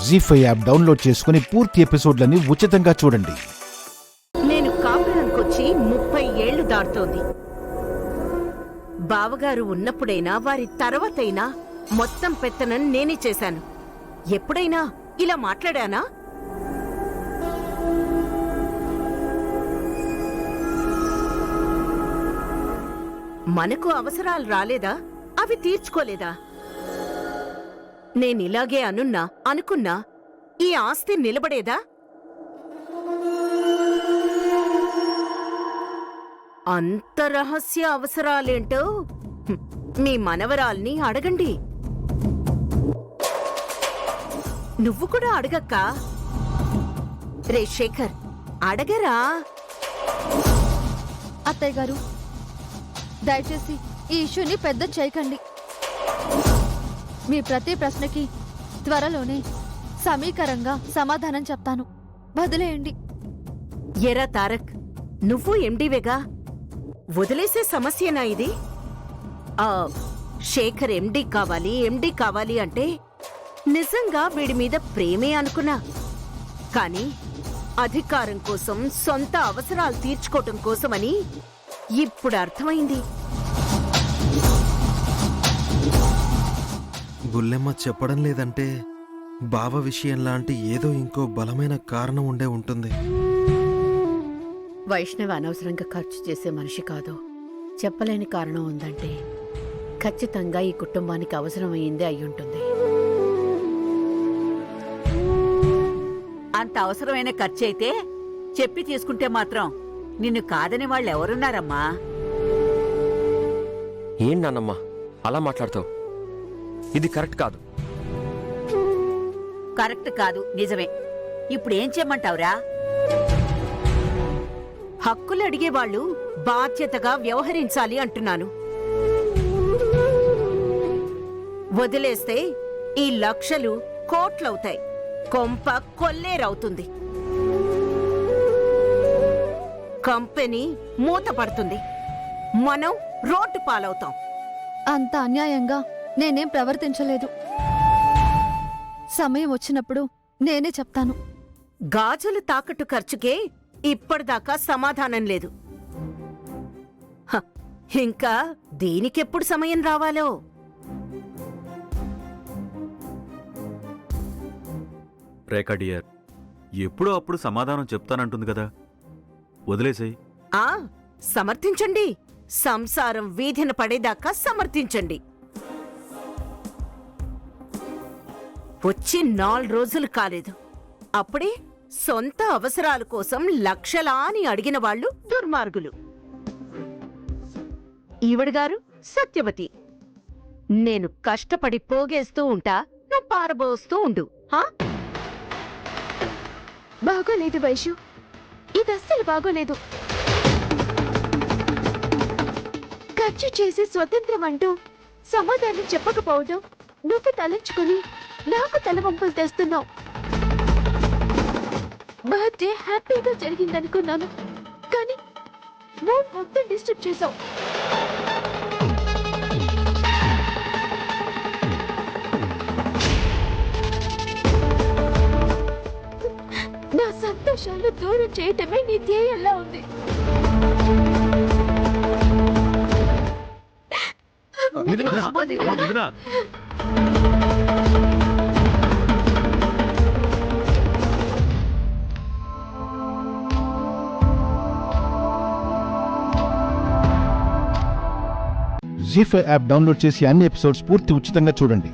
జీ5 app download చేసుకుని పూర్తి ఎపిసోడ్లని ఉచితంగా చూడండి. నేను కాపురానికొచ్చి 30 ఏళ్లు దాటుతోంది. బావగారు ఉన్నప్పుడైనా వారి తర్వాతైనా మొత్తం పెత్తనం నేనే చేశాను. ఎప్పుడైనా ఇలా మాట్లాడానా? మనకు అవసరాలు రాలేదా? అవి తీర్చుకోలేదా? నేనిలాగే అనుకున్నా ఈ ఆస్తి నిలబడేదా? అంత రహస్య అవసరాలేంటో మీ మనవరాల్ని అడగండి. నువ్వు కూడా అడగక్కా. రే శేఖర్, అడగరా? అత్తయ్య గారు, దయచేసి ఈ ఇష్యూని పెద్ద చేయకండి. మీ ప్రతి ప్రశ్నకి త్వరలోనే సమీకరంగా సమాధానం చెప్తాను. వదిలేయండి. ఎరా తారక్, నువ్వు ఎండివేగా, వదిలేసే సమస్యనా ఇది? శేఖర్ ఎండి కావాలి అంటే నిజంగా వీడి మీద ప్రేమే అనుకున్నా. కానీ అధికారం కోసం, సొంత అవసరాలు తీర్చుకోవటం కోసమని ఇప్పుడు అర్థమైంది. బుల్లెమ్మ చెప్పడం లేదంటే బావ విషయం లాంటి ఏదో ఇంకో బలమైన కారణం ఉండే ఉంటుంది. వైష్ణవి అనవసరంగా ఖర్చు చేసే మనిషి కాదు. చెప్పలేని కారణం ఉందంటే ఖచ్చితంగా ఈ కుటుంబానికి అవసరమైందే అయ్యుంటుంది. అంత అవసరమైన ఖర్చు అయితే చెప్పి తీసుకుంటే మాత్రం నిన్ను కాదని వాళ్ళెవరున్నారమ్మా? ఏం నాన్నమ్మా అలా మాట్లాడతావు? ఇది కరెక్ట్ కాదు. కరెక్ట్ కాదు, నిజమే. ఇప్పుడు ఏం చేయమంటావురా? హక్కులు అడిగేవాళ్లు బాధ్యతగా వ్యవహరించాలి అంటున్నాను. వదిలేస్తే ఈ లక్షలు కోట్లవుతాయి, కొంప కొల్లేరవుతుంది, కంపెనీ మూతపడుతుంది, మనం రోడ్డు పాలవుతాం. అంత అన్యాయంగా నేనేం ప్రవర్తించలేదు. సమయం వచ్చినప్పుడు నేనే చెప్తాను. గాజులు తాకట్టు ఖర్చుకే ఇప్పటిదాకా సమాధానం లేదు. ఇంకా దీనికెప్పుడు సమయం రావాలో? రేఖా డియర్, ఎప్పుడో అప్పుడు సమాధానం చెప్తానంటుంది కదా, వదిలేసాయి. సమర్థించండి. సంసారం వీధిన పడేదాకా సమర్థించండి. వచ్చి 4 రోజులు కాలేదు, అప్పుడే సొంత అవసరాల కోసం లక్షలాని అడిగిన వాళ్ళు దుర్మార్గులు. ఈవిడగారు సత్యవతి. నేను కష్టపడి పోగేస్తూ ఉంటా, నువ్వు పారబోస్తూ ఉండు. బాగోలేదు వైషు, ఇది అస్సలు బాగోలేదు. ఖర్చు చేసి స్వతంత్రం అంటూ సమాధానం చెప్పకపోవడం నువ్వు తలంచుకుని నాకు తలవంపులు తెస్తున్నావు. బర్త్డే హ్యాపీగా జరిగిందనుకున్నాను, కానీ మూడ్ మొత్తం డిస్టర్బ్ చేశావు. నా సంతోషాలు దూరం చేయటమే నీ ధ్యేయంలా ఉంది. జీ5 యాప్ డౌన్లోడ్ చేసి అన్ని ఎపిసోడ్స్ పూర్తి ఉచితంగా చూడండి.